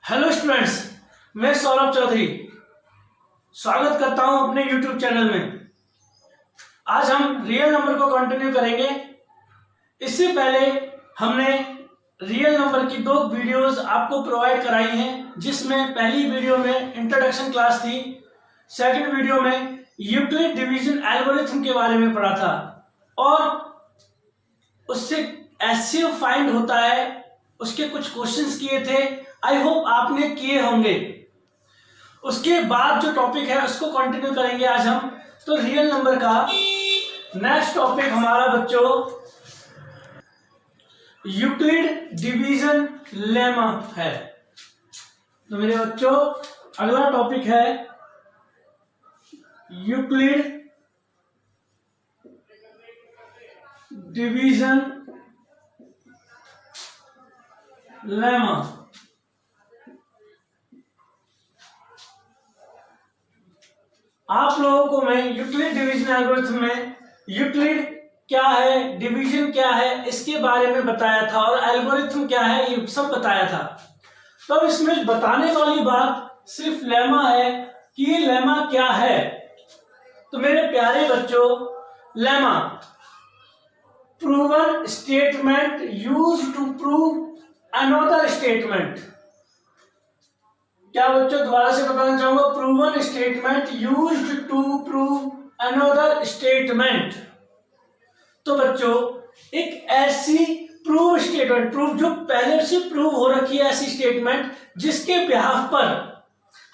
Hello students, मैं सौरभ चौधरी स्वागत करता हूं अपने YouTube चैनल में। आज हम रियल नंबर को कंटिन्यू करेंगे। इससे पहले हमने रियल नंबर की 2 वीडियोस आपको प्रोवाइड कराई हैं, जिसमें पहली वीडियो में इंट्रोडक्शन क्लास थी, सेकंड वीडियो में यूक्लिड डिवीजन एल्गोरिथम के बारे में पढ़ा था और उससे एचसीएफ फाइंड होता है उसके कुछ क्वेश्चंस किए थे। आई होप आपने किए होंगे। उसके बाद जो टॉपिक है उसको कंटिन्यू करेंगे आज हम। तो रियल नंबर का नेक्स्ट टॉपिक हमारा बच्चों यूक्लिड डिवीजन लेमा है। तो मेरे बच्चों अगला टॉपिक है यूक्लिड डिवीजन लेमा। आप लोगों को मैं यूक्लिड डिवीजन एल्गोरिथम में यूक्लिड क्या है, डिवीजन क्या है, इसके बारे में बताया था और एल्गोरिथम क्या है ये सब बताया था। तो इसमें बताने वाली बात सिर्फ लेमा है कि ये लेमा क्या है। तो मेरे प्यारे बच्चों, lemma proven statement used to prove another statement. क्या बच्चों दोबारा से बताना चाहूंगा, proven statement used to prove another statement. तो बच्चों एक ऐसी प्रूव स्टेटमेंट, प्रूव जो पहले से प्रूव हो रखी है, ऐसी स्टेटमेंट जिसके बिहाफ पर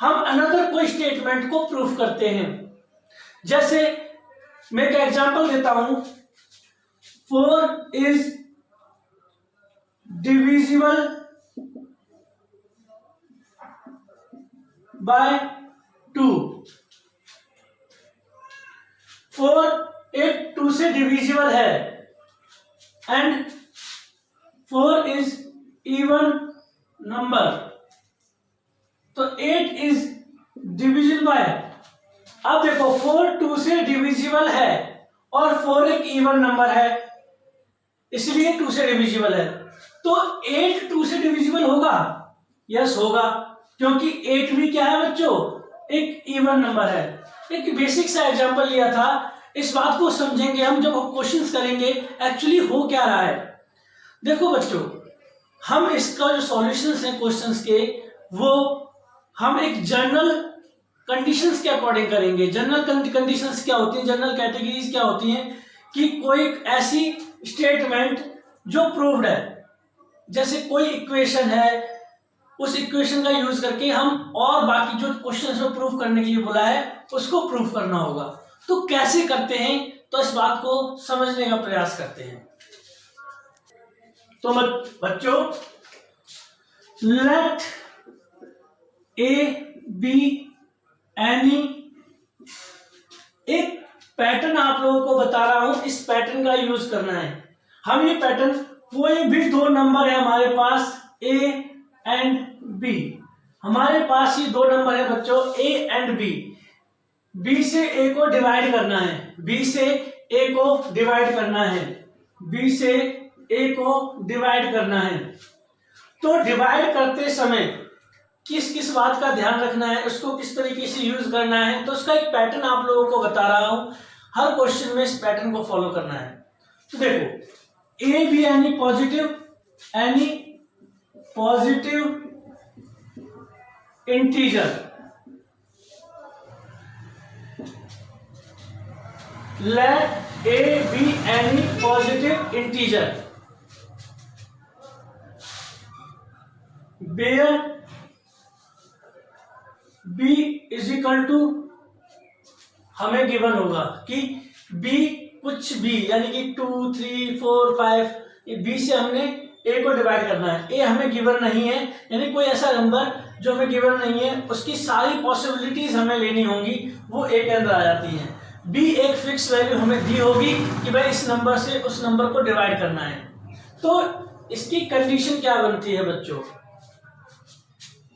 हम अनदर कोई स्टेटमेंट को प्रूव करते हैं। जैसे मैं एक एग्जांपल देता हूं, 4 इज डिविजिबल बाय 2। 4 एक 2 से डिविजिबल है एंड 4 इज इवन नंबर। तो 8 इज डिविजिबल बाय, अब देखो 4 2 से डिविजिबल है और 4 एक इवन नंबर है, इसलिए 2 से डिविजिबल है। तो 8 2 से डिविजिबल होगा? यस होगा, क्योंकि 8 भी क्या है बच्चों, एक इवन नंबर है। एक बेसिक सा एग्जांपल लिया था, इस बात को समझेंगे हम जब क्वेश्चंस करेंगे एक्चुअली हो क्या रहा है। देखो बच्चों, हम इसका जो सॉल्यूशंस हैं क्वेश्चंस के, वो हम एक जनरल कंडीशंस के अकॉर्डिंग करेंगे। जनरल कंडीशंस क्या होती हैं, जनरल कैटेगरीज क्या होती हैं कि कोई ऐसी स्टेटमेंट जो प्रूव्ड है, जैसे कोई इक्वेशन है, उस इक्वेशन का यूज करके हम और बाकी जो क्वेश्चन को प्रूव करने के लिए बोला है उसको प्रूव करना होगा। तो कैसे करते हैं, तो इस बात को समझने का प्रयास करते हैं। तो बच्चों, लेट ए बी एनी, एक पैटर्न आप लोगों को बता रहा हूं, इस पैटर्न का यूज करना है। हम ये पैटर्न, कोई भी 2 नंबर है हमारे पास ए एंड बी, हमारे पास ये 2 नंबर है बच्चों ए एंड बी। बी से ए को डिवाइड करना है, बी से ए को डिवाइड करना है, बी से ए को डिवाइड करना है। तो डिवाइड करते समय किस किस बात का ध्यान रखना है, उसको किस तरीके से यूज करना है, तो उसका एक पैटर्न आप लोगों को बता रहा हूं। हर क्वेश्चन में इस पैटर्न को फॉलो करना है। तो देखो, a b any positive integer, let a b any positive integer where b is equal to, हमें गिवन होगा कि बी कुछ भी, यानी कि 2 3 4 5, बी से हमने ए को डिवाइड करना है। ए हमें गिवन नहीं है, यानी कोई ऐसा नंबर जो हमें गिवन नहीं है, उसकी सारी पॉसिबिलिटीज हमें लेनी होंगी, वो ए के अंदर आ जाती हैं। बी एक फिक्स वैल्यू हमें दी होगी कि भाई इस नंबर से उस नंबर को डिवाइड करना है। तो इसकी कंडीशन क्या बनती है बच्चों,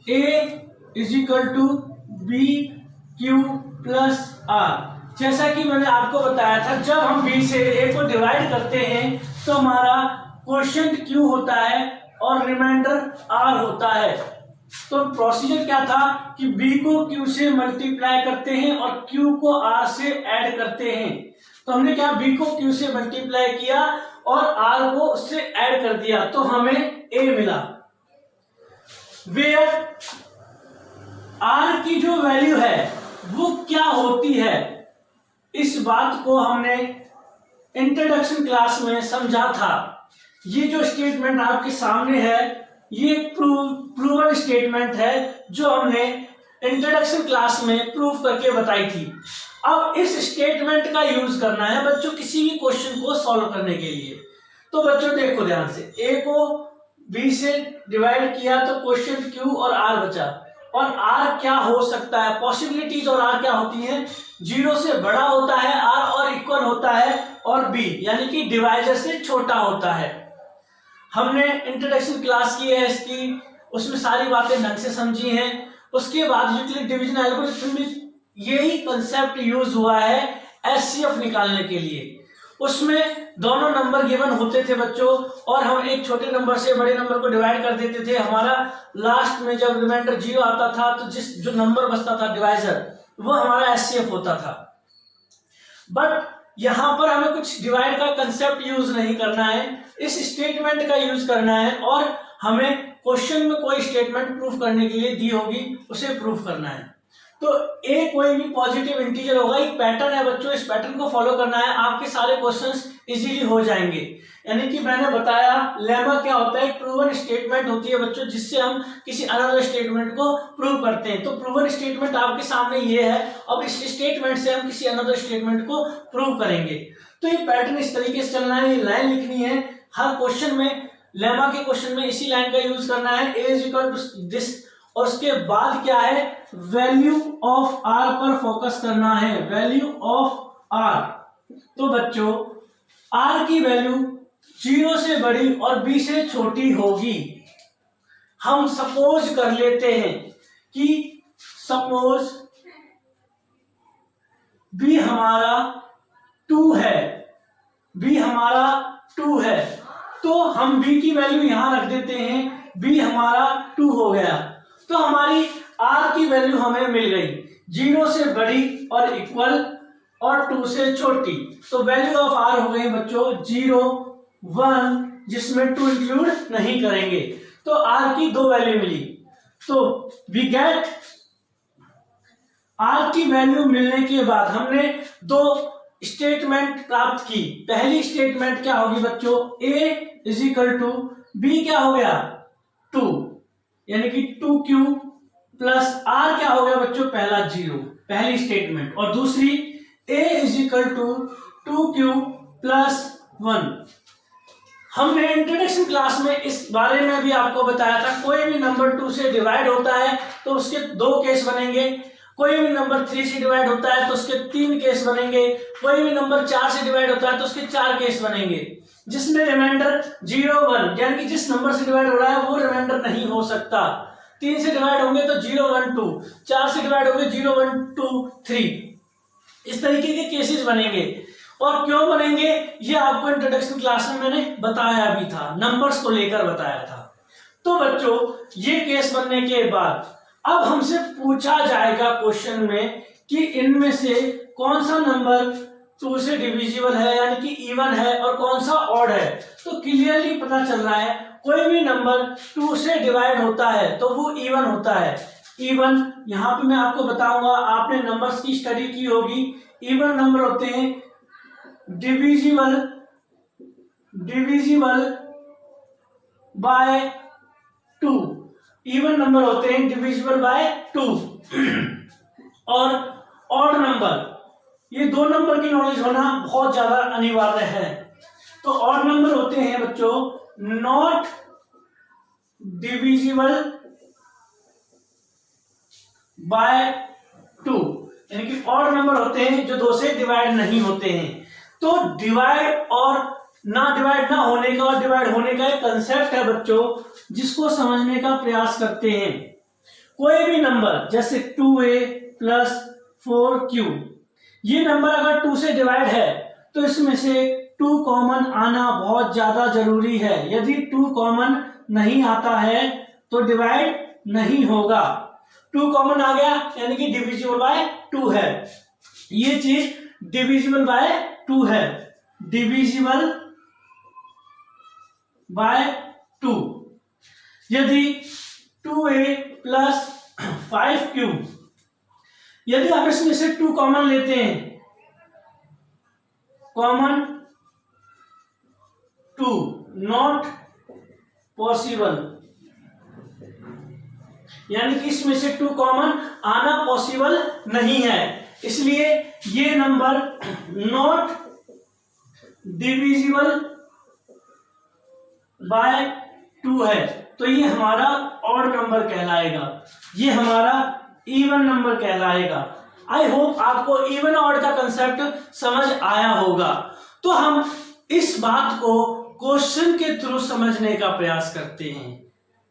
A is equal to B Q plus R. जैसा कि मैंने आपको बताया था, जब हम बी से ए को डिवाइड करते हैं तो हमारा क्वोशिएंट क्यू होता है और रिमाइंडर आर होता है। तो प्रोसीजर क्या था कि b को q से मल्टीप्लाई करते हैं और q को r से ऐड करते हैं। तो हमने क्या b को q से मल्टीप्लाई किया और r को उससे ऐड कर दिया, तो हमें a मिला। वेयर r की जो वैल्यू है वो क्या होती है, इस बात को हमने इंट्रोडक्शन क्लास में समझा था। ये जो स्टेटमेंट आपके सामने है ये प्रूवन स्टेटमेंट है जो हमने इंट्रोडक्शन क्लास में प्रूव करके बताई थी। अब इस स्टेटमेंट का यूज करना है बच्चों किसी भी क्वेश्चन को सॉल्व करने के लिए। तो बच्चों देखो ध्यान से, a को b से डिवाइड किया तो क्वेश्चन q और r बचा, और r क्या हो सकता है, पॉसिबिलिटीज और r क्या होती हैं, 0 से बड़ा होता है r और इक्वल होता है, और b यानी कि डिवाइजर से छोटा होता है। हमने इंट्रोडक्शन क्लास की है इसकी, उसमें सारी बातें ढंग से समझी हैं। उसके बाद यूक्लिड डिवीजन एल्गोरिथम में यही कंसेप्ट यूज हुआ है एचसीएफ निकालने के लिए। उसमें दोनों नंबर गिवन होते थे बच्चों, और हम एक छोटे नंबर से बड़े नंबर को डिवाइड कर देते थे। हमारा लास्ट में जब रिमाइंडर 0 आता था तो जो नंबर बचता था डिवाइजर, वो हमारा एचसीएफ होता था। बट यहां पर हमें कुछ डिवाइड का कंसेप्ट यूज नहीं करना है, इस स्टेटमेंट का यूज करना है, और हमें क्वेश्चन में कोई स्टेटमेंट प्रूफ करने के लिए दी होगी उसे प्रूफ करना है। तो a कोई भी पॉजिटिव इंटीजर होगा, एक पैटर्न है बच्चों, इस पैटर्न को फॉलो करना है, आपके सारे क्वेश्चंस इजीली हो जाएंगे। यानी कि मैंने बताया लेमा क्या होता है, एक प्रूवन स्टेटमेंट होती है बच्चों जिससे हम किसी अनदर स्टेटमेंट को प्रूव करते हैं। तो प्रूवन स्टेटमेंट आपके सामने ये है, अब इस स्टेटमेंट से हम किसी अनदर स्टेटमेंट को प्रूव करेंगे। तो ये पैटर्न इस तरीके से चलना है, ये लाइन लिखनी है हर क्वेश्चन में, लेमा के क्वेश्चन में इसी लाइन का यूज करना है, a is equal to this, और उसके बाद क्या है, वैल्यू ऑफ r पर फोकस करना है, वैल्यू ऑफ r। तो बच्चों r की वैल्यू 0 से बड़ी और b से छोटी होगी। हम सपोज कर लेते हैं कि सपोज b हमारा 2 है, b हमारा 2 है, तो हम b की वैल्यू यहां रख देते हैं, b हमारा 2 हो गया। तो हमारी r की वैल्यू हमें मिल गई, 0 से बड़ी और इक्वल और 2 से छोटी। तो वैल्यू ऑफ r हो गई बच्चों 0, 1, जिसमें 2 इंक्लूड नहीं करेंगे। तो r की 2 वैल्यू मिली। तो वी गेट r की वैल्यू मिलने के बाद हमने 2 स्टेटमेंट प्राप्त की। पहली स्टेटमेंट क्या होगी बच्चों, a is equal to b क्या हो गया 2, यानी कि 2q प्लस r क्या हो गया बच्चों, पहला 0, पहली स्टेटमेंट। और दूसरी a is equal to 2q plus 1। हमने इंट्रोडक्शन क्लास में इस बारे में भी आपको बताया था, कोई भी नंबर 2 से डिवाइड होता है तो उसके 2 केस बनेंगे, कोई भी नंबर 3 से डिवाइड होता है तो उसके 3 केस बनेंगे, कोई भी नंबर 4 से डिवाइड होता है तो उसके 4 केस बनेंगे, जिसमें रिमाइंडर 0, 1, यानी कि जिस नंबर से डिवाइड हो रहा है वो रिमाइंडर नहीं हो सकता। 3 से डिवाइड होंगे तो 0, 1, 2, 4 से डिवाइड होंगे 0, 1, 2, 3, इस तरीके के केसेस बनेंगे। और क्यों बनेंगे ये आपको इंट्रोडक्शन क्लास में मैंने बताया भी था, नंबर्स को लेकर बताया था। तो बच्चों ये केस बनने के बाद अब हमसे पूछा जाएगा क्वेश्चन में कि इनमें से कौन सा नंबर 2 से डिविजिबल है यानी कि इवन है और कौन सा ऑड है। तो क्लियरली पता चल रहा है कोई भी नंबर 2 से डिवाइड होता है तो वो इवन होता है। इवन यहां पे मैं आपको बताऊंगा, आपने नंबर्स की स्टडी की होगी, इवन नंबर होते हैं डिविजिबल बाय 2, इवन नंबर होते हैं डिविजिबल बाय 2। और ऑड नंबर, ये 2 नंबर की नॉलेज होना बहुत ज्यादा अनिवार्य है। तो ऑड नंबर होते हैं बच्चों नॉट डिविजिबल बाय 2, यानी कि ऑड नंबर होते हैं जो 2 से डिवाइड नहीं होते हैं। तो डिवाइड और ना डिवाइड ना होने का और डिवाइड होने का एक कंसेप्ट है बच्चों, जिसको समझने का प्रयास करते हैं। कोई भी नंबर जैसे 2a प्लस 4q, ये नंबर अगर 2 से डिवाइड है तो इसमें से 2 कॉमन आना बहुत ज्यादा जरूरी है। यदि 2 कॉमन नहीं आता है तो डिवाइड नहीं होगा। 2 कॉमन आ गया यानी कि डिविजिबल बाय 2 है, ये चीज डिविजिबल बाय 2 है, डिविजिबल बाय 2। यदि 2a प्लस 5q, यदि आप इसमें से 2 कॉमन लेते हैं, कॉमन 2 नॉट पॉसिबल, यानी कि इसमें से 2 कॉमन आना पॉसिबल नहीं है, इसलिए ये नंबर नॉट डिविजिबल बाय 2 है, तो ये हमारा ऑड नंबर कहलाएगा, ये हमारा इवन नंबर कहलाएगा। आई होप आपको इवन ऑड का कंसेप्ट समझ आया होगा। तो हम इस बात को क्वेश्चन के थ्रू समझने का प्रयास करते हैं।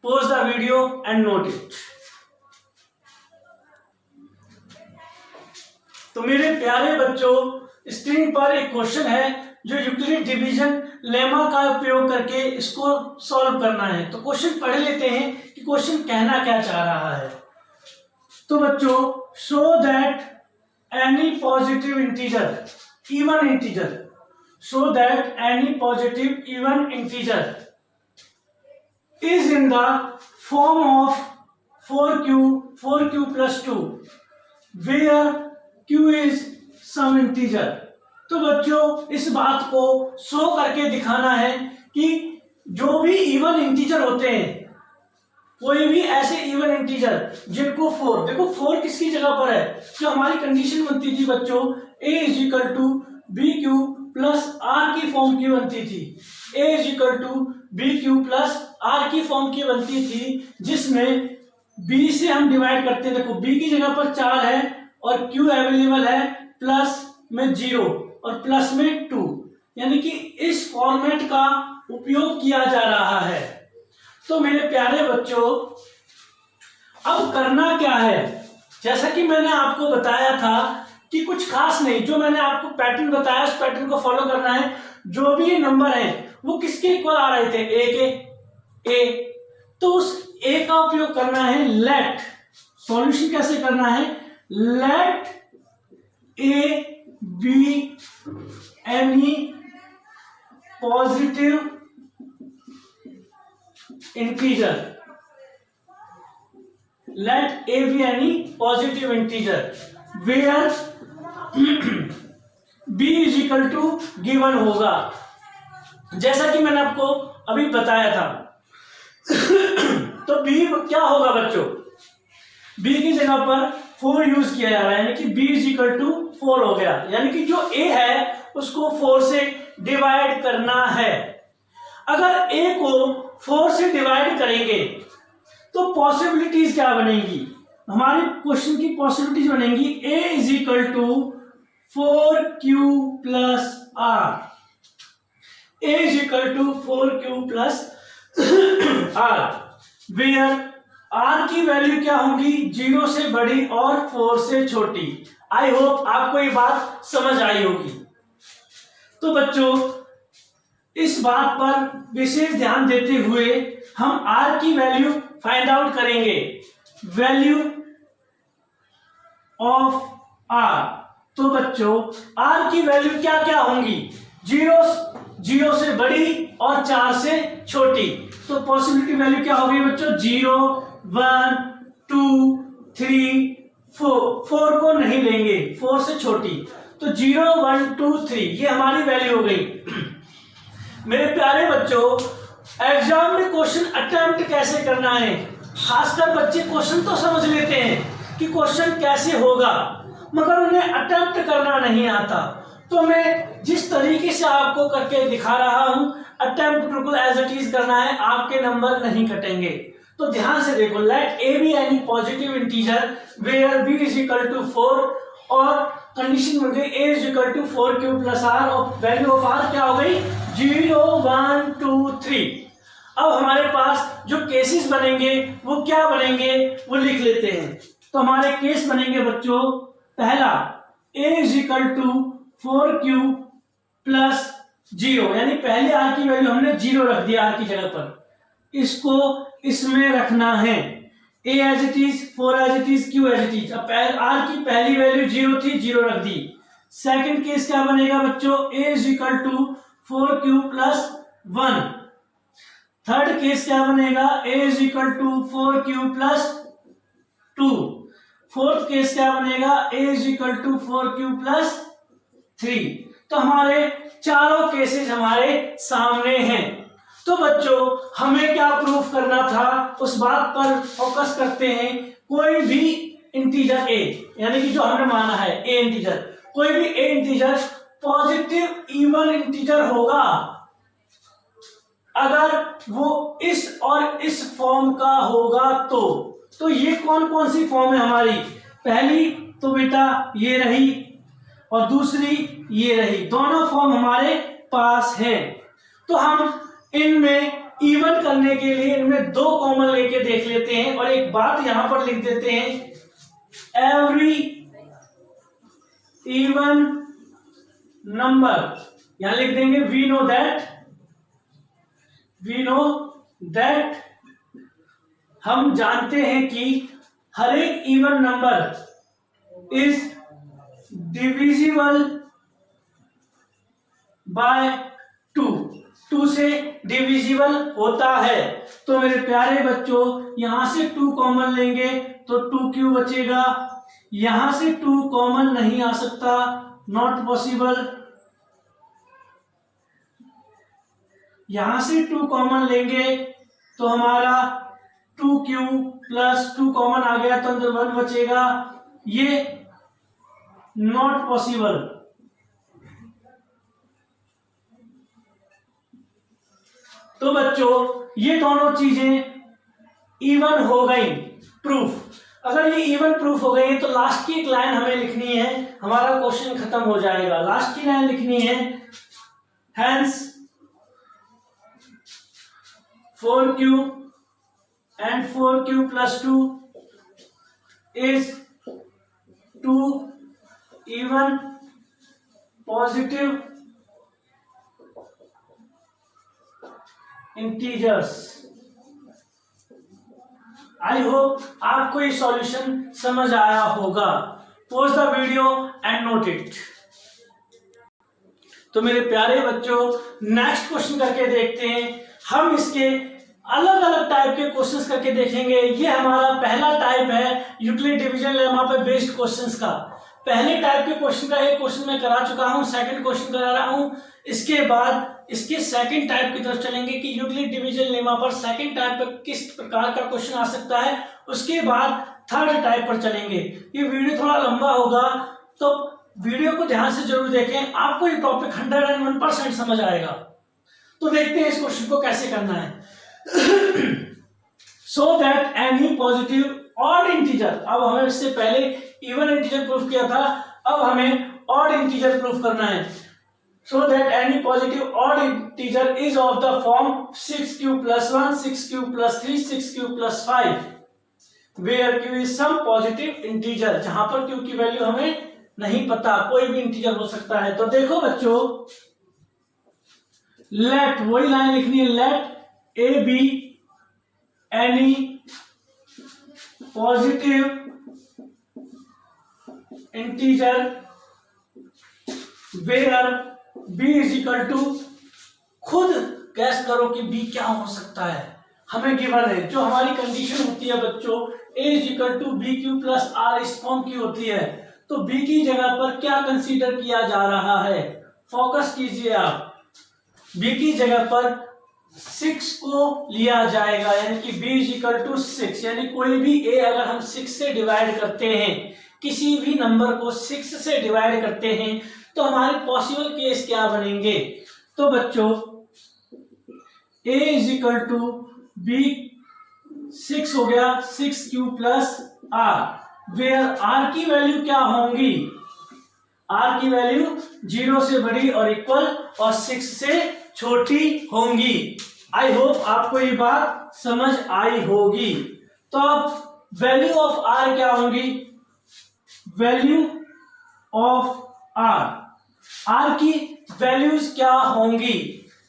Pause the video and note it. तो मेरे प्यारे बच्चों, स्क्रीन पर एक क्वेश्चन है जो यूक्लिड डिवीजन लेमा का उपयोग करके इसको सॉल्व करना है। तो क्वेश्चन पढ़ लेते हैं कि क्वेश्चन कहना क्या चाह रहा है। तो बच्चों, show that any positive integer, even integer, show that any positive even integer is in the form of 4q plus 2 where q is some integer। तो बच्चों, इस बात को शो करके दिखाना है कि जो भी इवन इंटीजर होते हैं, कोई भी ऐसे इवन इंटीजर जिनको 4, देखो 4 किसकी जगह पर है, जो हमारी कंडीशन बनती थी बच्चों, a is equal to B Q plus r की फॉर्म की बनती थी, a is equal to B Q plus r की फॉर्म की बनती थी, जिसमें b से हम डिवाइड करते हैं। देखो b की जगह पर 4 है और q अवेलेबल है प्लस में 0 और प्लस में 2, यानी कि इस फॉर्मेट का उपयोग किया जा रहा है। तो मेरे प्यारे बच्चों, अब करना क्या है, जैसा कि मैंने आपको बताया था कि कुछ खास नहीं, जो मैंने आपको पैटर्न बताया उस पैटर्न को फॉलो करना है। जो भी नंबर है वो किसके इक्वल आ रहे थे, ए के, ए, तो उस ए का उपयोग करना है। लेट, सॉल्यूशन कैसे करना है, let a b any positive integer, let a b any positive integer where b is equal to given होगा, जैसा कि मैंने आपको अभी बताया था। तो b क्या होगा बच्चों, b की जगह पर 4 यूज किया जा रहा है, यानी कि b इज इक्वल टू 4 हो गया, यानी कि जो a है उसको 4 से डिवाइड करना है। अगर a को 4 से डिवाइड करेंगे तो पॉसिबिलिटीज क्या बनेंगी, हमारे क्वेश्चन की पॉसिबिलिटीज बनेंगी a is equal to 4q plus r, a is equal to 4q plus r, where r की वैल्यू क्या होगी, 0 से बड़ी और 4 से छोटी। आई होप आपको ये बात समझ आई होगी। तो बच्चों, इस बात पर विशेष ध्यान देते हुए हम r की वैल्यू फाइंड आउट करेंगे, वैल्यू ऑफ r। तो बच्चों, r की वैल्यू क्या क्या होंगी, 0 से बड़ी और 4 से छोटी। तो पॉसिबिलिटी वैल्यू क्या होगी बच्चों, 0 1 2 3 4 को नहीं लेंगे, 4 से छोटी, तो 0 1 2 3 ये हमारी वैल्यू हो गई। मेरे प्यारे बच्चों, एग्जाम में क्वेश्चन अटेम्प्ट कैसे करना है, खासकर बच्चे क्वेश्चन तो समझ लेते हैं कि क्वेश्चन कैसे होगा, मगर उन्हें अटेम्प्ट करना नहीं आता। तो मैं जिस तरीके से आपको करके दिखा रहा हूं, अटेम्प्ट बिल्कुल एज इट इज करना है, आपके नंबर नहीं कटेंगे। तो ध्यान से देखो, let a b any positive integer where b is equal to 4 और कंडीशन बन गई a is equal to 4q plus r और वैल्यू ऑफ r क्या हो गई, 0 1 2 3। अब हमारे पास जो केसेस बनेंगे वो क्या बनेंगे, वो लिख लेते हैं। तो हमारे केस बनेंगे बच्चों, पहला a is equal to 4q plus 0, यानी पहले r की वैल्यू हमने 0 रख दिया r की जगह पर, इसको इसमें रखना है। A as it is, 4 as it is, Q as it is. अब आर की पहली वैल्यू 0 थी, 0 रख दी। सेकंड केस क्या बनेगा बच्चों, A is equal to 4q plus 1। Third case क्या बनेगा, A is equal to 4q plus 2। Fourth case क्या बनेगा, A is equal to 4q plus 3। तो हमारे चारों केसेस हमारे सामने हैं। तो बच्चों हमें क्या प्रूफ करना था, उस बात पर फोकस करते हैं। कोई भी इंटीजर ए, यानी कि जो हमने माना है ए इंटीजर, कोई भी a integer positive even integer होगा अगर वो इस और इस फॉर्म का होगा। तो ये कौन कौन सी फॉर्म है हमारी, पहली तो बेटा ये रही और दूसरी ये रही, दोनों फॉर्म हमारे पास है। तो हम इनमें इवन करने के लिए इनमें 2 कॉमन लेके देख लेते हैं और एक बात यहां पर लिख देते हैं, एवरी इवन नंबर, यहां लिख देंगे वी नो दैट, हम जानते हैं कि हर एक even number is divisible by 2 से डिविजिबल होता है। तो मेरे प्यारे बच्चों यहां से 2 कॉमन लेंगे तो 2q बचेगा, यहां से 2 कॉमन नहीं आ सकता, नॉट पॉसिबल। यहां से 2 कॉमन लेंगे तो हमारा 2q प्लस 2 कॉमन आ गया तो अंदर 1 बचेगा, ये नॉट पॉसिबल। तो बच्चों ये दोनों चीजें इवन हो गई प्रूफ। अगर ये इवन प्रूफ हो गई तो लास्ट की एक लाइन हमें लिखनी है, हमारा क्वेश्चन खत्म हो जाएगा। लास्ट की लाइन लिखनी है, hence 4q and 4q plus 2 is 2 even positive integers। I hope आपको ये सॉल्यूशन समझ आया होगा। Pause the video and note it. तो मेरे प्यारे बच्चों नेक्स्ट क्वेश्चन करके देखते हैं। हम इसके अलग अलग टाइप के क्वेश्चंस करके देखेंगे। ये हमारा पहला टाइप है यूक्लिड डिवीजन लेमा पे बेस्ड क्वेश्चंस का। पहले टाइप के क्वेश्चन का एक क्वेश्चन मैं करा चुका हूं, सेकंड क्वेश्चन करा रहा हूं। इसके बाद इसके सेकंड टाइप की तरफ चलेंगे कि यूक्लिड डिवीजन लेमा पर सेकंड टाइप पर किस प्रकार का क्वेश्चन आ सकता है। उसके बाद थर्ड टाइप पर चलेंगे। ये वीडियो थोड़ा लंबा होगा तो वीडियो को ध्यान से जरूर देखें, आपको ये टॉपिक 101% समझ आएगा। तो देखते हैं इस क्वेश्चन को कैसे करना है। So that any positive odd integer, अब हमें इससे पहले इवन इंटीजर प्रूफ किया था, अब हमें ऑड इंटीजर प्रूफ करना है। So that any positive odd integer is of the form 6q plus 1, 6q plus 3, 6q plus 5, where q is some positive integer, जहां पर q की वैल्यू हमें नहीं पता, कोई भी इंटीजर हो सकता है। तो देखो बच्चों, लेट, वही लाइन लिखनी है, late a be any positive integer where b is equal to, खुद गैस करो कि b क्या हो सकता है। हमें गिवन है, जो हमारी कंडीशन होती है बच्चों, a is equal to bq plus r इस फॉर्म की होती है। तो b की जगह पर क्या कंसीडर किया जा रहा है, फोकस कीजिए आप। b की जगह पर 6 को लिया जाएगा, यानी कि b इज इक्वल टू 6, यानी कोई भी a अगर हम 6 से डिवाइड करते हैं, किसी भी नंबर को 6 से डिवाइड करते हैं, तो हमारे पॉसिबल केस क्या बनेंगे। तो बच्चों a is equal to b 6 हो गया, 6q plus r, where r की वैल्यू क्या होंगी, r की वैल्यू 0 से बड़ी और इक्वल और 6 से छोटी होंगी। आई होप आपको ये बात समझ आई होगी। तो अब वैल्यू ऑफ r क्या होंगी, वैल्यू ऑफ r की वैल्यूज क्या होंगी,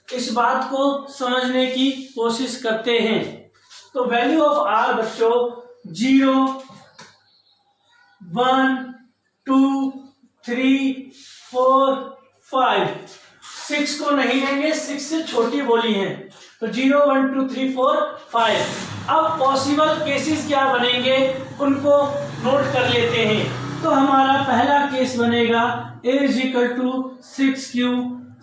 इस बात को समझने की कोशिश करते हैं। तो वैल्यू ऑफ r बच्चों 0 1 2 3 4 5 6 को नहीं लेंगे, 6 से छोटी बोली है तो 0 1 2 3 4 5। अब पॉसिबल केसेस क्या बनेंगे उनको नोट कर लेते हैं। तो हमारा पहला केस बनेगा a is equal to 6q,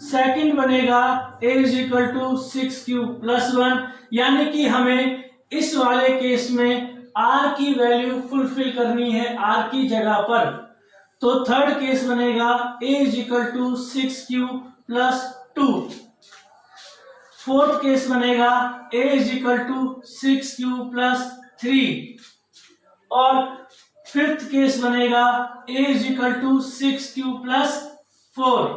second बनेगा a is equal to 6q plus 1, यानी कि हमें इस वाले केस में r की वैल्यू फुलफिल करनी है r की जगह पर। तो थर्ड केस बनेगा a is equal to 6q plus 2, fourth case बनेगा a is equal to 6q plus 3 और फिफ्थ केस बनेगा a is equal to 6q plus 4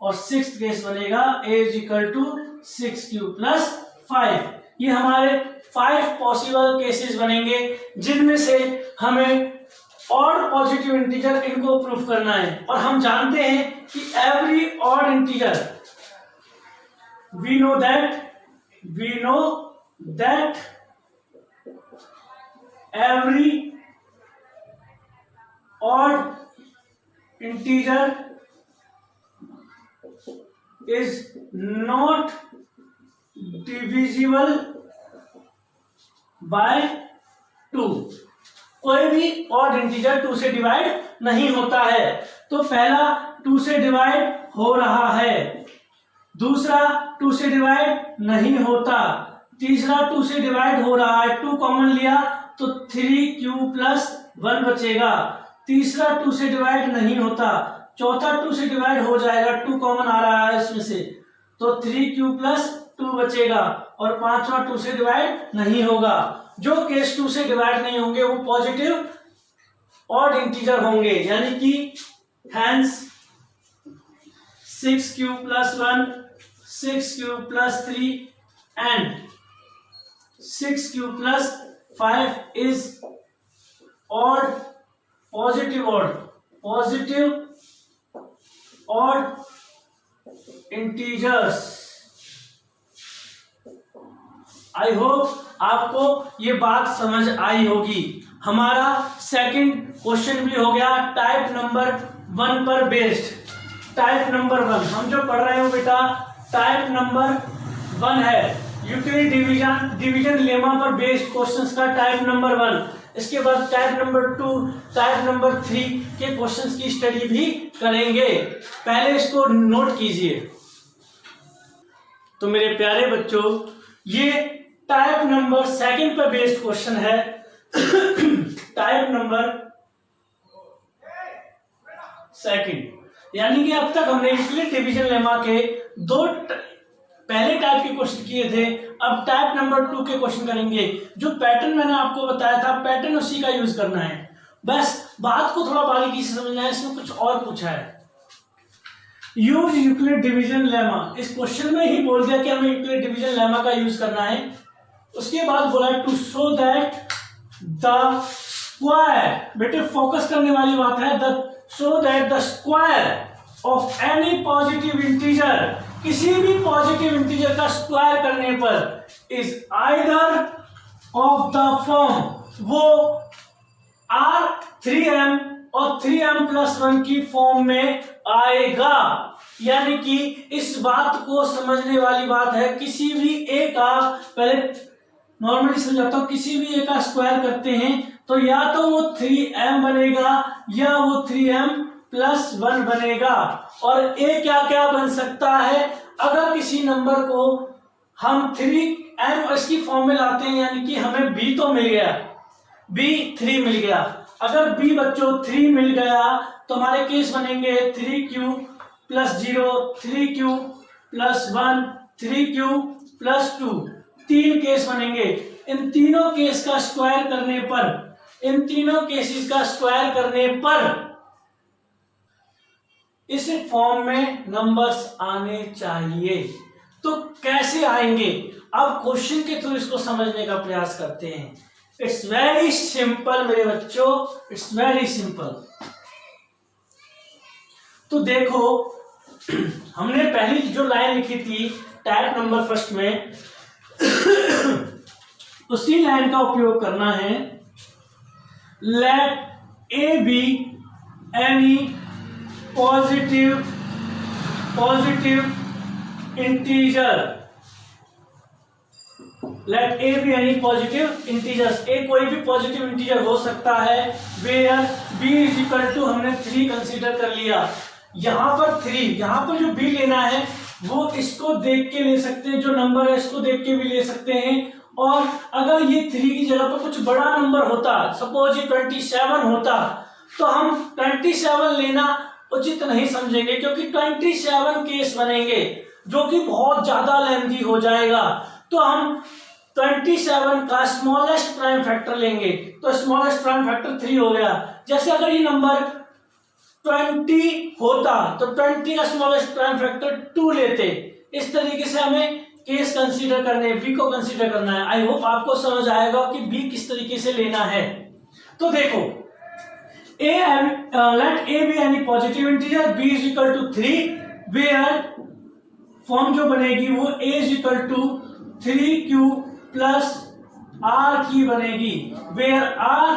और सिक्स्थ केस बनेगा a is equal to 6q plus 5। ये हमारे 5 possible cases बनेंगे जिनमें से हमें ऑड पॉजिटिव इंटीजर इनको प्रूफ करना है। और हम जानते हैं कि every odd integer we know that every odd integer is not divisible by 2। कोई भी ऑड इंटीजर 2 से डिवाइड नहीं होता है। तो पहला 2 से डिवाइड हो रहा है, दूसरा 2 से डिवाइड नहीं होता, तीसरा 2 से डिवाइड हो रहा है, 2 कॉमन लिया तो 3q प्लस 1 बचेगा, तीसरा 2 से डिवाइड नहीं होता, चौथा 2 से डिवाइड हो जाएगा, 2 कॉमन आ रहा है इसमें से तो 3q प्लस 2 बचेगा और पांचवा 2 से डिवाइड नहीं होगा। जो केस 2 से डिवाइड नहीं होंगे वो पॉजिटिव ऑड इंटीजर होंगे, यानी कि hence 6q plus 1, 6q plus 3 and 6q plus 5 is odd, positive odd integers। I hope आपको ये बात समझ आई होगी। हमारा सेकंड क्वेश्चन भी हो गया टाइप नंबर 1 पर बेस्ड। टाइप नंबर 1 हम जो पढ़ रहे हो बेटा टाइप नंबर 1 है, यूक्लिड डिवीजन लेमा पर बेस्ड क्वेश्चंस का टाइप नंबर 1। इसके बाद टाइप नंबर 2, टाइप नंबर 3 के क्वेश्चंस की स्टडी भी करेंगे। पहले इसको नोट कीजिए। तो मेरे प्यारे बच्चों ये टाइप नंबर 2 पर बेस्ड क्वेश्चन है। टाइप नंबर 2, यानी कि अब तक हमने यूक्लिड डिवीजन लेमा के 2 पहले टाइप के क्वेश्चन किए थे, अब टाइप नंबर 2 के क्वेश्चन करेंगे। जो पैटर्न मैंने आपको बताया था पैटर्न उसी का यूज करना है, बस बात को थोड़ा बारीकी से समझना है। इसमें कुछ और पूछा है, यूज यूक्लिड डिवीजन लेमा। इस क्वेश्चन में ही बोल दिया कि हमें यूक्लिड डिवीजन लेमा का यूज करना है। उसके बाद बोला to show that the square, बेटे फोकस करने वाली बात है, the show that the square of any positive integer, किसी भी पॉजिटिव इंटीजर का स्क्वायर करने पर is either of the form, वो r 3m और 3m प्लस 1 की फॉर्म में आएगा। यानी कि इस बात को समझने वाली बात है, किसी भी a का, पहले नॉर्मली समझाता हूं, किसी भी a का स्क्वायर करते हैं तो या तो वो 3m बनेगा या वो 3m प्लस 1 बनेगा। और a क्या क्या बन सकता है, अगर किसी नंबर को हम 3m इसकी फॉर्म में लाते हैं, यानी कि हमें b तो मिल गया, b 3 मिल गया। अगर b बच्चों 3 मिल गया तो हमारे केस बनेंगे 3q plus 0, 3q plus 1, 3q plus 2, 3 case बनेंगे। इन तीनों केस का स्क्वायर करने पर, इन तीनों केसेस का स्क्वायर करने पर इस फॉर्म में नंबर्स आने चाहिए। तो कैसे आएंगे, अब क्वेश्चन के थ्रू इसको समझने का प्रयास करते हैं। इट्स वेरी सिंपल मेरे बच्चों, इट्स वेरी सिंपल। तो देखो हमने पहली जो लाइन लिखी थी टाइप नंबर 1 में, उसी लाइन का उपयोग करना है let a be any positive integer, let a be any positive integers, a कोई भी पॉजिटिव इंटीजर हो सकता है, where b is equal to हमने 3 कंसीडर कर लिया। यहाँ पर 3, यहाँ पर जो b लेना है वो इसको देख के ले सकते हैं, जो नंबर है इसको देख के भी ले सकते हैं। और अगर ये 3 की जगह पर कुछ बड़ा नंबर होता, सपोज ये 27 होता, तो हम 27 लेना उचित नहीं समझेंगे, क्योंकि 27 केस बनेंगे जो कि बहुत ज्यादा लेंथी हो जाएगा। तो हम 27 का स्मॉलेस्ट प्राइम फैक्टर लेंगे, तो स्मॉलेस्ट प्राइम फैक्टर 3 हो गया। जैसे अगर ये नंबर 20 होता तो 20 का स्मॉलेस्ट प्राइम फैक्टर 2 लेते। इस तरीके से हमें केस कंसीडर करने हैं, बी को कंसीडर करना है। आई होप आपको समझ आएगा कि बी किस तरीके से लेना है। तो देखो, let a be any positive integer, b is equal to 3, where form जो बनेगी वो a is equal to 3q plus r की बनेगी, where r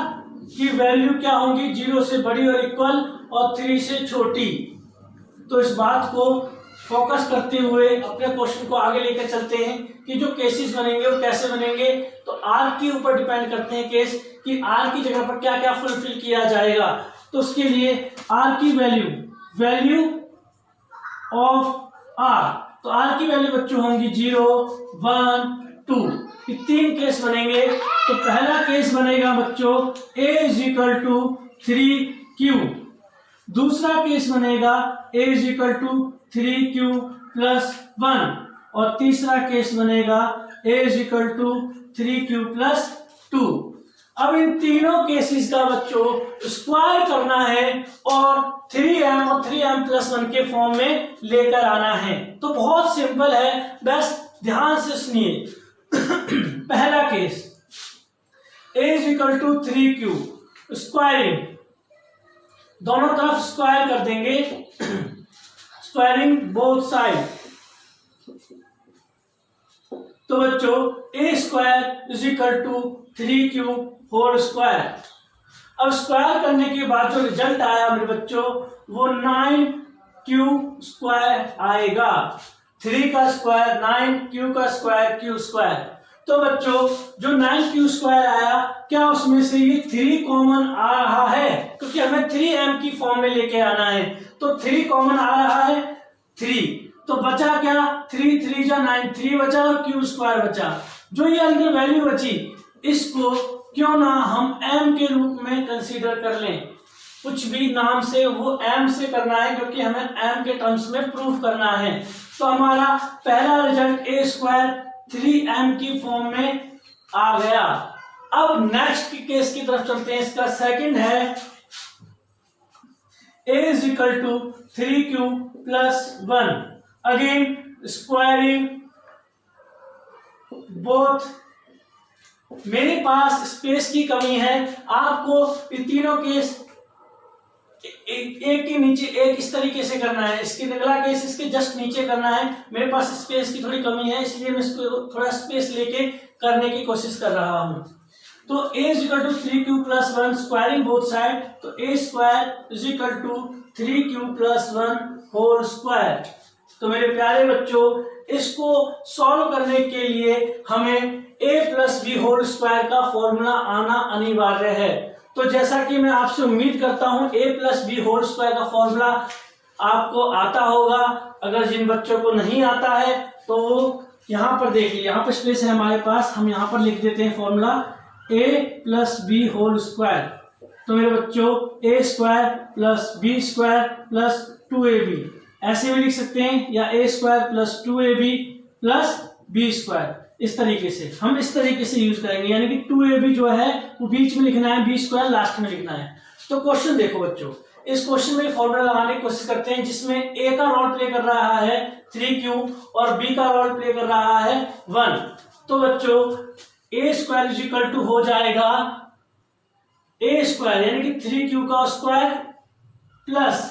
की वैल्यू क्या होंगी, 0 से बड़ी और इक्वल और 3 से छोटी। तो इस बात को फोकस करते हुए अपने क्वेश्चन को आगे लेकर चलते हैं कि जो केसेस बनेंगे वो कैसे बनेंगे। तो r के ऊपर डिपेंड करते हैं केस, कि r की जगह पर क्या क्या फुलफिल किया जाएगा। तो उसके लिए r की वैल्यू ऑफ r, तो r की वैल्यू बच्चों होंगी 0, 1, 2, ये 3 केस बनेंगे। तो पहला केस बनेगा बच्चों a is equal to 3q, दूसरा केस बनेगा a is equal to 3q plus 1, और तीसरा केस बनेगा a is equal to 3q plus 2। अब इन तीनों केसेस का बच्चों स्क्वायर करना है और 3m और 3m प्लस 1 के फॉर्म में लेकर आना है। तो बहुत सिंपल है, बस ध्यान से सुनिए। पहला case a is equal to 3q, squaring, दोनों तरफ स्क्वायर कर देंगे, स्क्वायरिंग बोथ साइड। तो बच्चों a square is equal to 3q whole square. अब स्क्वायर करने के बाद जो रिजल्ट आया मेरे बच्चों वो 9q स्क्वायर आएगा। 3 का स्क्वायर 9, q का स्क्वायर q स्क्वायर। तो बच्चों जो 9q स्क्वायर आया, क्या उसमें से ये 3 कॉमन आ रहा है, क्योंकि हमें 3m की फॉर्म में लेके आना है। तो 3 कॉमन आ रहा है, 3, तो बचा क्या, 3 3 जा 9, 3 बचा और q स्क्वायर बचा। जो ये अंदर वैल्यू बची, इसको क्यों ना हम m के रूप में कंसीडर कर लें। कुछ भी नाम से वो m से करना है, क्योंकि हमें m के टर्म्स में प्रूफ करना है। तो हमारा पहला रिजल्ट a स्क्वायर 3m की फॉर्म में आ गया। अब नेक्स्ट केस की तरफ चलते हैं। इसका सेकंड है a is equal to 3q plus 1, again squaring both. मेरे पास स्पेस की कमी है, आपको ये तीनों केस एक के नीचे एक इस तरीके से करना है, इसके अगला केस इसके जस्ट नीचे करना है। मेरे पास स्पेस की थोड़ी कमी है, इसलिए मैं इसको थोड़ा स्पेस लेके करने की कोशिश कर रहा हूं। तो a is equal to 3q plus 1 squaring both side, तो a square is equal to 3q plus 1 whole square. तो मेरे प्यारे बच्चों, इसको सॉल्व करने के लिए हमें a plus B whole square का फॉर्मूला आना अनिवार्य है। तो जैसा कि मैं आपसे उम्मीद करता हूं a plus B whole square का फॉर्मूला आपको आता होगा। अगर जिन बच्चों को नहीं आता है तो वो यहाँ पर देखिए, यहाँ पर स्पेस है हमारे पास, हम यहाँ पर लिख देते हैं formula a plus B whole square. तो मेरे बच्चों a square plus B square plus 2ab ऐसे भी लिख सकते हैं, या a square plus 2ab plus B square. इस तरीके से हम इस तरीके से यूज करेंगे, यानी कि 2ab जो है वो बीच में लिखना है, बी स्क्वायर लास्ट में लिखना है। तो क्वेश्चन देखो बच्चों, इस क्वेश्चन में फॉर्मूला लगाने की कोशिश करते हैं, जिसमें a का रोल प्ले कर रहा है 3q और b का रोल प्ले कर रहा है 1। तो बच्चों a square is equal to हो जाएगा a स्क्वायर यानी कि 3q का स्क्वायर प्लस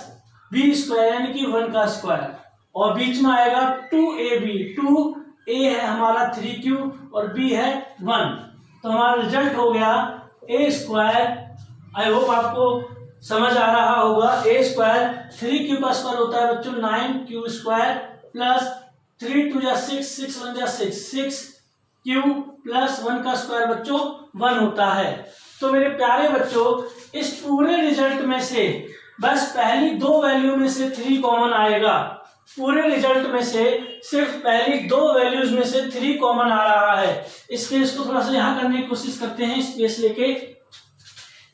b स्क्वायर यानी कि 1 का स्क्वायर, और बीच में आएगा 2ab। 2a है हमारा 3q और b है 1। तो हमारा रिजल्ट हो गया a स्क्वायर आई होप आपको समझ आ रहा होगा। ए स्क्वायर 3q का स्क्वायर होता है बच्चों 9q स्क्वायर प्लस 3 2 जा 6 6 1 जा 6 6q प्लस 1 का स्क्वायर बच्चों 1 होता है। तो मेरे प्यारे बच्चों इस पूरे रिजल्ट में से बस पहली दो वैल्यू में से 3 कॉमन आएगा। पूरे रिजल्ट में से सिर्फ पहली दो वैल्यूज में से 3 कॉमन आ रहा है। इस केस को थोड़ा सा यहां करने की कोशिश करते हैं स्पेस लेके।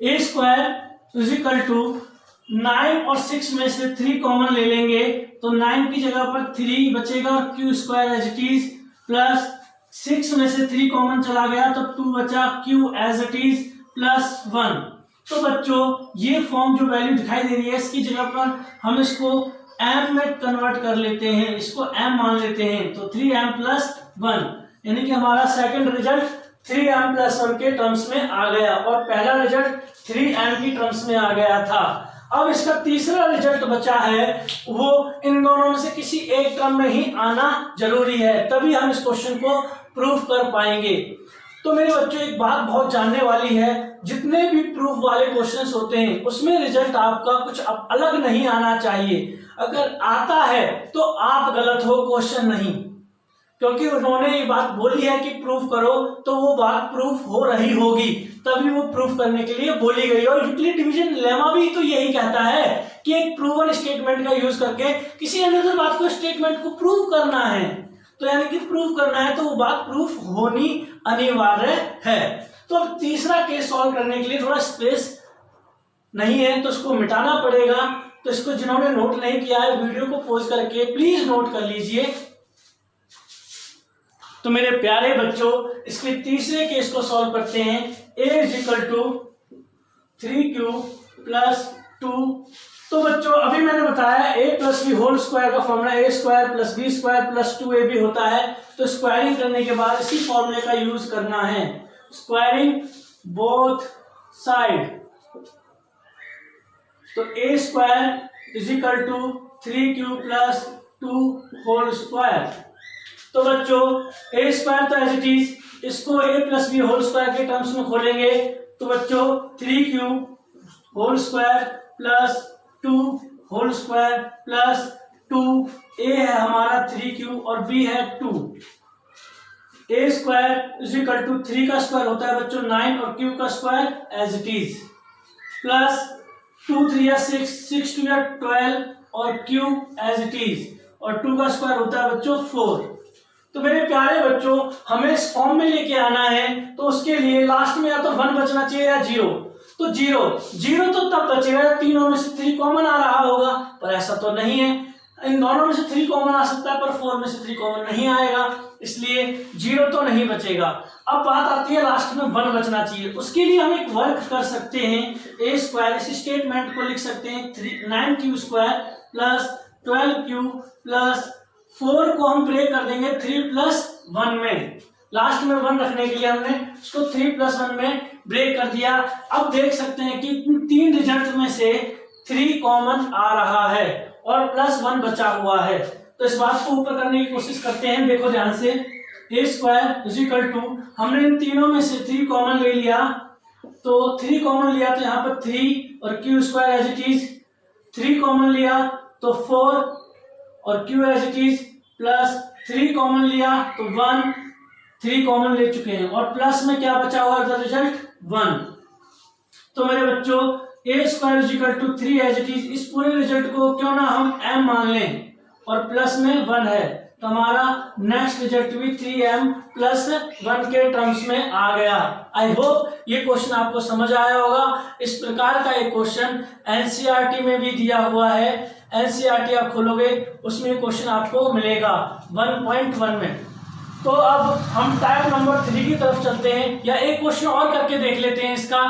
ए स्क्वायर इज इक्वल टू 9 और 6 में से 3 कॉमन ले लेंगे तो 9 की जगह पर 3 बचेगा और Q square as it is plus 6 में से 3 कॉमन चला गया तो 2 बचा q as it is plus 1। तो बच्चों ये फॉर्म जो वैल्यू दिखाई दे रही है इसकी जगह पर हम इसको m में कन्वर्ट कर लेते हैं, इसको m मान लेते हैं तो 3m प्लस 1 यानी कि हमारा सेकंड रिजल्ट 3m प्लस 1 के टर्म्स में आ गया और पहला रिजल्ट 3m की टर्म्स में आ गया था। अब इसका तीसरा रिजल्ट बचा है वो इन दोनों में से किसी एक टर्म में ही आना जरूरी है, तभी हम इस क्वेश्चन को प्रूव कर पाएंगे। तो मेरे बच्चों एक बात बहुत जानने वाली है, जितने भी प्रूफ वाले क्वेश्चंस होते हैं उसमें रिजल्ट आपका कुछ अलग नहीं आना चाहिए। अगर आता है तो आप गलत हो, क्वेश्चन नहीं, क्योंकि उन्होंने ये बात बोली है कि प्रूफ करो तो वो बात प्रूफ हो रही होगी, तभी वो प्रूफ करने के लिए बोली गई। और यूक्लिड डिवीजन लेमा भी तो यही कहता है कि एक प्रूवन स्टेटमेंट का यूज करके किसी अनदर बात को स्टेटमेंट को प्रूव करना है। तो यानी कि प्रूफ करना है तो वो बात प्रूफ होनी अनिवार्य है। तो अब तीसरा केस सॉल्व करने के लिए थोड़ा स्पेस नहीं है तो इसको मिटाना पड़ेगा। तो इसको जिन्होंने नोट नहीं किया है वीडियो को पॉज करके प्लीज नोट कर लीजिए। तो मेरे प्यारे बच्चों इसके तीसरे केस को सॉल्व करते हैं। a is equal to 3q plus 2। तो बच्चों अभी मैंने बताया a plus B whole square का formula a square plus B square plus 2ab होता है। तो स्क्वायरिंग करने के बाद इसी फॉर्मूले का यूज करना है, स्क्वायरिंग बोथ साइड। तो a square is equal to 3q plus 2 whole square. तो बच्चों a स्क्वायर तो एज इट इज, इसको a plus B whole square के टर्म्स में खोलेंगे तो बच्चों 3q whole square plus 2 whole square plus 2, a है हमारा 3q और b है 2। a square is equal to 3 का स्क्वायर होता है बच्चों 9 और q का square as it is plus 2 3 या 6 6 2 या 12 और q एज इट इज और 2 का स्क्वायर होता है बच्चों 4। तो मेरे प्यारे बच्चों हमें इस फॉर्म में लेके आना है तो उसके लिए लास्ट में या तो 1 बचना चाहिए या 0। तो 0 तो तब बचेगा तीनों में से 3 कॉमन आ रहा होगा, पर ऐसा तो नहीं है। इन दोनों में से 3 कॉमन आ सकता है पर 4 में से 3 कॉमन नहीं आएगा, इसलिए 0 तो नहीं बचेगा। अब बात आती है लास्ट में 1 बचना चाहिए। उसके लिए हम एक वर्क कर सकते हैं, ए स्क्वायर इस स्टेटमेंट को लिख सकते हैं 9q square plus 12q plus 4 को हम ब्रेक कर देंगे 3 प्लस 1 में। लास्ट में 1 रखने के लिए हमने इसको 3 प्लस 1 में ब्रेक कर दिया। अब देख सकते हैं कि 3 रिजल्ट में से 3 कॉमन आ रहा है और प्लस 1 बचा हुआ है। तो इस बात को ऊपर करने की कोशिश करते हैं, देखो ध्यान से। ए स्क्वायर इज इक्वल टू, हमने इन तीनों में से 3 कॉमन ले लिया तो 3 कॉमन लिया तो यहाँ पर 3 और Q square as it is, 3 common लिया तो 4 और q as it is plus 3 common लिया तो 1, 3 कॉमन ले चुके हैं और प्लस में क्या बचा हुआ द रिजल्ट 1। तो मेरे बच्चों a square is equal to 3 as it is, इस पूरे रिजल्ट को क्यों ना हम m मान लें और प्लस में 1 है तो हमारा नेक्स्ट रिजल्ट भी 3m प्लस 1 के टर्म्स में आ गया। आई होप ये क्वेश्चन आपको समझ आया होगा। इस प्रकार का एक क्वेश्चन एनसीईआरटी में भी दिया हुआ है। एनसीईआरटी आप खोलोगे उसमें क्वेश्चन आपको मिलेगा 1.1 में। तो अब हम टाइप नंबर 3 की तरफ चलते हैं, या एक क्वेश्चन और करके देख लेते हैं, इसका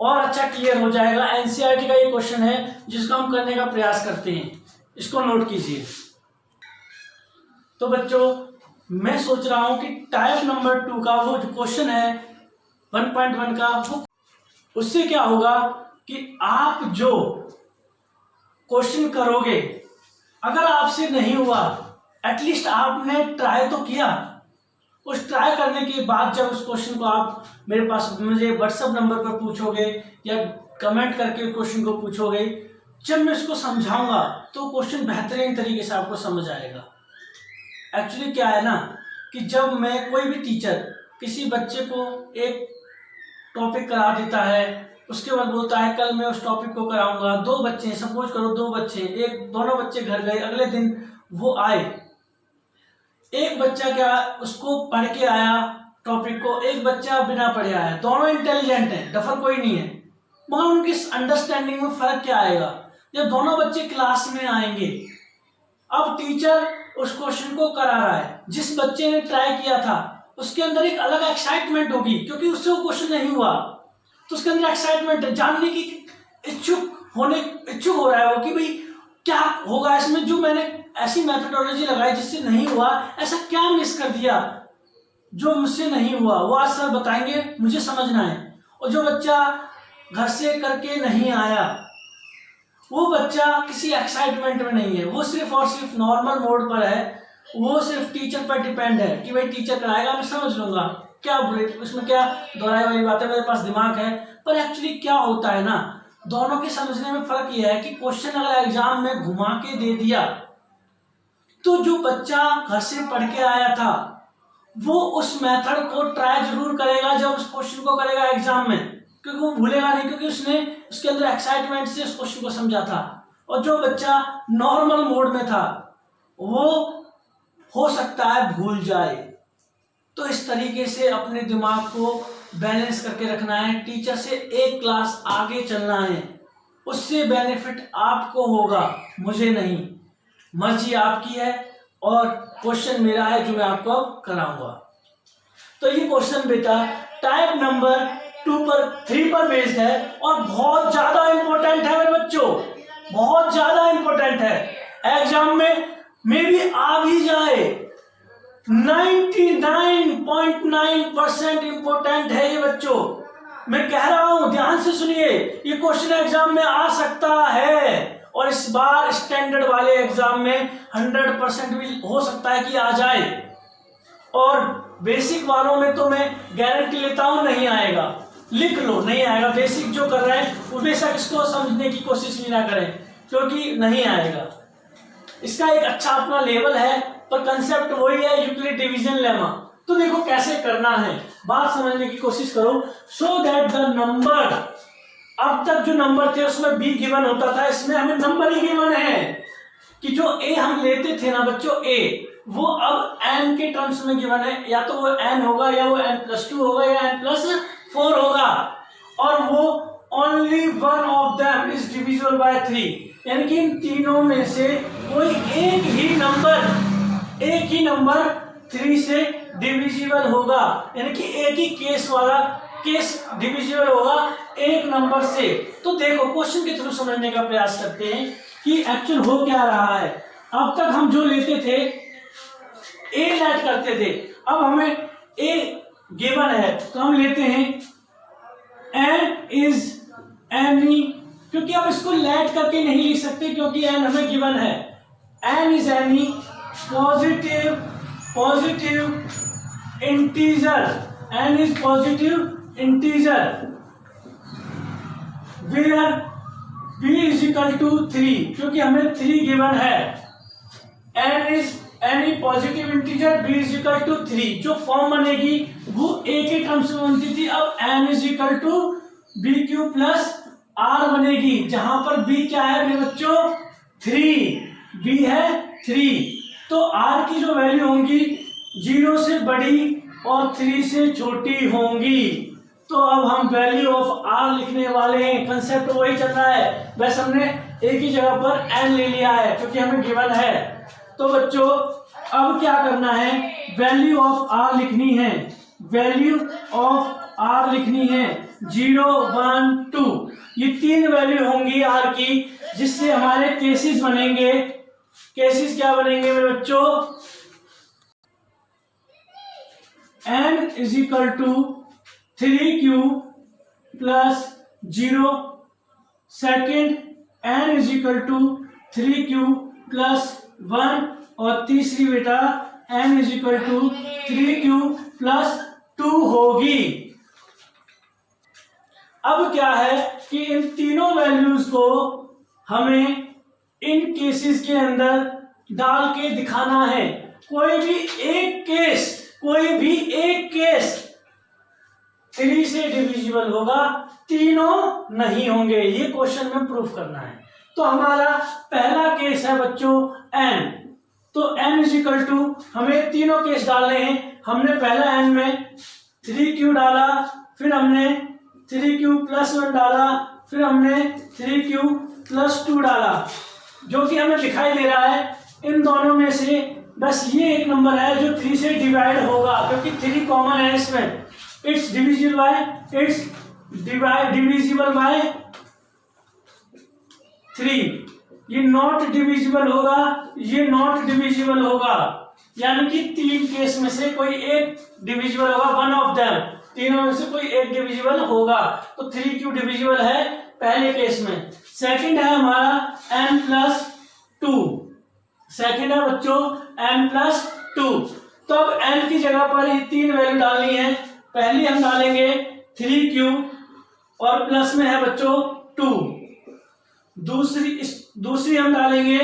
और अच्छा क्लियर हो जाएगा। एनसीईआरटी का ये क्वेश्चन है जिसको हम करने का प्रयास करते हैं, इसको नोट कीजिए। तो बच्चों मैं सोच रहा हूं कि टाइप नंबर 2 का वो जो क्वेश्चन है 1.1 का, वो उससे क्या होगा कि आप जो क्वेश्चन करोगे अगर आपसे नहीं हुआ एटलीस्ट आपने ट्राई तो किया। उस ट्राई करने के बाद जब उस क्वेश्चन को आप मेरे पास मुझे व्हाट्सएप नंबर पर पूछोगे या कमेंट करके क्वेश्चन को पूछोगे, जब मैं इसको समझाऊंगा तो क्वेश्चन बेहतरीन तरीके से आपको समझ आएगा। एक्चुअली क्या है ना कि जब मैं कोई भी टीचर किसी बच्चे को एक टॉपिक करा देता है, उसके बाद बोलता है कल मैं उस टॉपिक को कराऊंगा, 2 बच्चे, सपोज करो 2 बच्चे, दोनों बच्चे घर गए, अगले दिन वो आए, एक बच्चा क्या उसको पढ़ के आया टॉपिक को, एक बच्चा बिना पढ़े आया, दोनों इंटेलिजेंट हैं, डफर कोई नहीं है, मगर उनकी अंडरस्टैंडिंग में फर्क क्या आएगा जब दोनों बच्चे क्लास में आएंगे। अब टीचर उस क्वेश्चन को करा रहा है, जिस बच्चे ने ट्राई किया था उसके अंदर एक अलग एक्साइटमेंट होगी क्योंकि उससे वो क्वेश्चन नहीं हुआ, तो उसके अंदर एक्साइटमेंट है, जानने की इच्छुक हो रहा है वो कि भाई क्या होगा इसमें, जो मैंने ऐसी मेथोडोलॉजी लगाई जिससे नहीं हुआ, ऐसा क्या मिस कर दिया जो मुझसे नहीं हुआ, वो आज सर बताएंगे, मुझे समझना है। और जो बच्चा घर से करके नहीं आया, वो बच्चा किसी एक्साइटमेंट में नहीं है, वो सिर्फ और सिर्फ नॉर्मल मोड पर है, वो सिर्फ टीचर पर डिपेंड है कि भाई टीचर कराएगा मैं समझ लूंगा, क्या उसमें क्या दोहराई वाली बात है, मेरे पास दिमाग है। पर एक्चुअली क्या होता है ना, दोनों के समझने में फर्क यह है कि क्वेश्चन अगर एग्जाम में घुमा के दे दिया तो जो बच्चा घर से पढ़ के आया था वो उस मेथड को ट्राई जरूर करेगा जब उस क्वेश्चन को करेगा एग्जाम में, क्योंकि वो भूलेगा नहीं, क्योंकि उसने उसके अंदर एक्साइटमेंट से उस क्वेश्चन को समझा था। और जो बच्चा नॉर्मल मोड में था वो हो सकता है भूल जाए। तो इस तरीके से अपने दिमाग को बैलेंस करके रखना है, टीचर से एक क्लास आगे चलना है, उससे बेनिफिट आपको होगा, मुझे नहीं, मर्जी आपकी है और क्वेश्चन मेरा है जो मैं आपको अब कराऊंगा। तो ये क्वेश्चन बेटा टाइप नंबर 3 पर बेस्ड है और बहुत ज्यादा इंपॉर्टेंट है मेरे बच्चों, बहुत ज्यादा इंपॉर्टेंट है, एग्जाम में भी आ भी जाए, 99.9% इंपॉर्टेंट है ये बच्चों, मैं कह रहा हूं ध्यान से सुनिए, ये क्वेश्चन एग्जाम में आ सकता है और इस बार स्टैंडर्ड वाले एग्जाम में 100% भी हो सकता है कि आ जाए, और बेसिक वालों में तो मैं गारंटी लेता हूं नहीं आएगा, लिख लो नहीं आएगा, बेसिक जो कर रहे हैं वो बेशक इसको समझने की कोशिश भी ना करें क्योंकि नहीं आएगा। इसका एक अच्छा अपना लेवल है पर कंसेप्ट वही है, यूक्लिड डिवीजन लेमा। तो देखो कैसे करना है, बात समझने की कोशिश करो। सो दैट द नंबर, अब तक जो नंबर थे उसमें बी गिवन होता था, इसमें हमें नंबर ही गिवन है कि जो ए हम लेते थे ना बच्चों, ए वो अब एन के टर्म्स में गिवन है, या तो वो एन होगा या वो n+2 होगा या n+4 होगा, और वो only one of them is divisible by 3, यानी कि इन तीनों में से कोई एक ही नंबर 3 से डिविजिबल होगा, यानी कि एक ही केस डिविजिबल होगा एक नंबर से। तो देखो क्वेश्चन के थ्रू समझने का प्रयास करते हैं कि एक्चुअल हो क्या रहा है। अब तक हम जो लेते थे ए लेट करते थे, अब हमें ए गिवन है तो हम लेते हैं एन इज एनी, क्योंकि अब इसको लेट करके नहीं लिख सकते क्योंकि एन हमें गिवन है, N is any positive integer, N is positive integer where b is equal to 3, क्योंकि हमें 3 गिवन है, n is any positive integer b is equal to 3, जो फॉर्म बनेगी वो a के टर्म्स में बनती थी, अब n is equal to bq plus r बनेगी, जहां पर b क्या है मेरे बच्चों 3, b है 3, तो r की जो वैल्यू होंगी 0 से बड़ी और 3 से छोटी होंगी। तो अब हम वैल्यू ऑफ r लिखने वाले हैं, कंसेप्ट वही चल रहा है, बस हमने एक ही जगह पर n ले लिया है क्योंकि हमें गिवन है। तो बच्चों अब क्या करना है, वैल्यू ऑफ r लिखनी है, वैल्यू ऑफ r लिखनी है 0 1 2, ये 3 वैल्यू होंगी r की, जिससे हमारे केसेस बनेंगे। केसेस क्या बनेंगे मेरे बच्चों, n is equal to 3q plus 0, second n is equal to 3q plus 1, और तीसरी बेटा n is equal to 3q plus 2 होगी। अब क्या है कि इन तीनों वैल्यूज को हमें इन केसेस के अंदर डाल के दिखाना है। कोई भी एक केस 3 से डिविजिबल होगा, तीनों नहीं होंगे। ये क्वेश्चन में प्रूफ करना है। तो हमारा पहला केस है बच्चों n। तो n इजिकल टू हमें तीनों केस डालने हैं। हमने पहला n में 3q डाला, फिर हमने 3q प्लस 1 डाला, फिर हमने 3q प्लस 2 डाला, जो कि हमें दिखाई दे रहा है इन दोनों में से बस ये एक नंबर है जो 3 से डिवाइड होगा, क्योंकि 3 कॉमन है इसमें। It's divisible by 3। ये नॉट डिविजिबल होगा, ये नॉट डिविजिबल होगा, यानी कि 3 केस में से कोई एक डिविजिबल होगा, वन ऑफ देम। तीनों में से कोई एक डिविजिबल होगा। तो 3q डिविजिबल है पहले केस में। सेकंड है हमारा n+2। सेकंड है बच्चों n+2। तो अब n की जगह पर ये 3 वैल्यू डालनी है। पहली हम डालेंगे 3q और प्लस में है बच्चों 2। दूसरी हम डालेंगे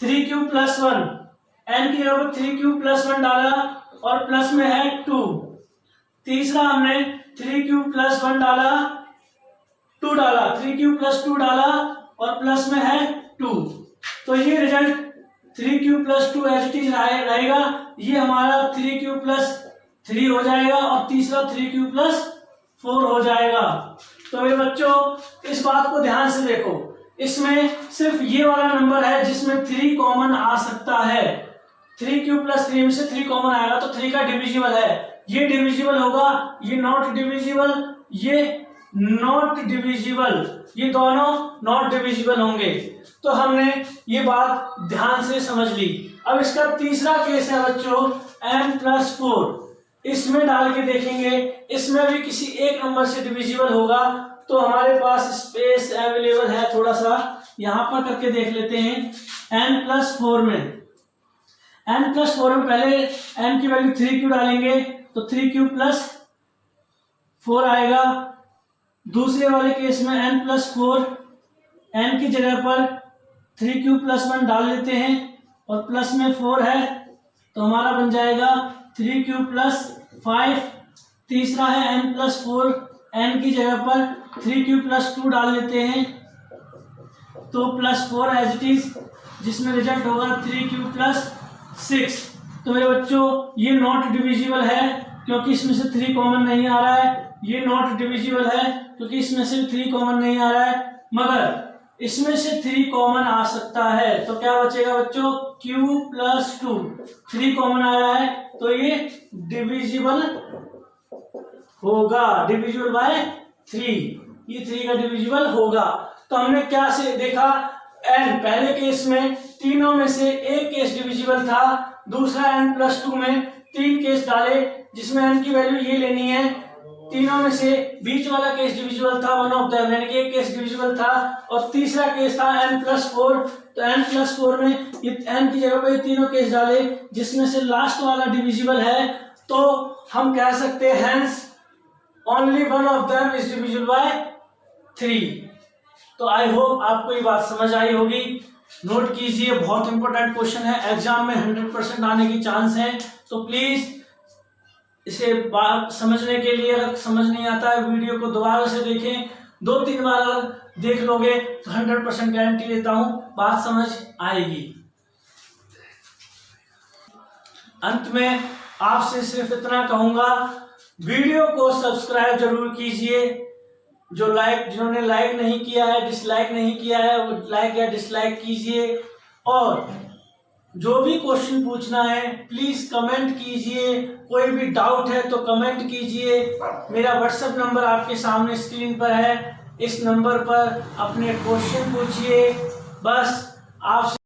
3q प्लस 1। n की जगह पर 3q प्लस 1 डाला और प्लस में है 2। तीसरा हमने 3q प्लस 1 डाला, 2 डाला, 3q प्लस 2 डाला और प्लस में है 2। तो ये result 3q plus 2 as it is रहेगा। ये हमारा 3q प्लस 3 हो जाएगा और तीसरा 3q प्लस 4 हो जाएगा। तो मेरे बच्चों इस बात को ध्यान से देखो, इसमें सिर्फ ये वाला नंबर है जिसमें 3 कॉमन आ सकता है। 3q प्लस 3 में से 3 कॉमन आएगा तो 3 का डिविजिबल है। ये डिविजिबल होगा, ये नॉट डिविजिबल, ये नॉट डिविजिबल, ये दोनों नॉट डिविजिबल होंगे। तो हमने ये बात ध्यान से समझ ली। अब इसका तीसरा केस है बच्चों n+4। इसमें डाल के देखेंगे, इसमें भी किसी एक नंबर से डिविजिबल होगा। तो हमारे पास स्पेस अवेलेबल है, थोड़ा सा यहां पर करके देख लेते हैं। n+4 में पहले n की वैल्यू 3q डालेंगे तो 3q प्लस 4 आएगा। दूसरे वाले केस में n+4, n की जगह पर 3q प्लस 1 डाल लेते हैं और प्लस में 4 है तो हमारा बन जाएगा 3q प्लस 5। तीसरा है n+4, n की जगह पर 3q प्लस 2 डाल लेते हैं तो प्लस 4 एज इट इज, जिसमें रिजल्ट होगा 3q प्लस 6। तो मेरे बच्चों ये नॉट डिविजिबल है क्योंकि इसमें से 3 कॉमन नहीं आ रहा है। ये नॉट डिविजिबल है क्योंकि इसमें से 3 कॉमन नहीं आ रहा है, मगर इसमें से 3 कॉमन आ सकता है। तो क्या बचेगा बच्चों, q प्लस 2। 3 कॉमन आ रहा है तो ये डिविजिबल होगा, डिविजिबल बाय 3। ये 3 का डिविजिबल होगा। तो हमने क्या से देखा, n पहले केस में तीनों में से एक केस डिविजिबल था, दूसरा n+2 में 3 केस डाले जिसमें n की वैल्यू ये लेनी है। तीनों में से बीच वाला केस डिविजिबल था, वन ऑफ देम, यानी कि एक केस डिविजिबल था। और तीसरा केस था n+4। तो n+4 में ये n की जगह पे तीनों केस डाले जिसमें से लास्ट वाला डिविजिबल है। तो हम कह सकते हैं hence only one of them is divisible by 3। तो आई होप आपको ये बात समझ आई होगी। नोट कीजिए, बहुत इंपॉर्टेंट क्वेश्चन है, एग्जाम में 100% आने की चांस है। तो प्लीज इसे बात समझने के लिए, अगर समझ नहीं आता है वीडियो को दोबारा से देखें। 2-3 बार अगर देख लोगे तो 100% गारंटी देता हूं बात समझ आएगी। अंत में आपसे सिर्फ इतना कहूंगा, वीडियो को सब्सक्राइब जरूर कीजिए। जिन्होंने लाइक नहीं किया है, डिसलाइक नहीं किया है, वो लाइक या डिसलाइक कीजिए। और जो भी क्वेश्चन पूछना है प्लीज कमेंट कीजिए। कोई भी डाउट है तो कमेंट कीजिए। मेरा व्हाट्सएप नंबर आपके सामने स्क्रीन पर है, इस नंबर पर अपने क्वेश्चन पूछिए। बस आपसे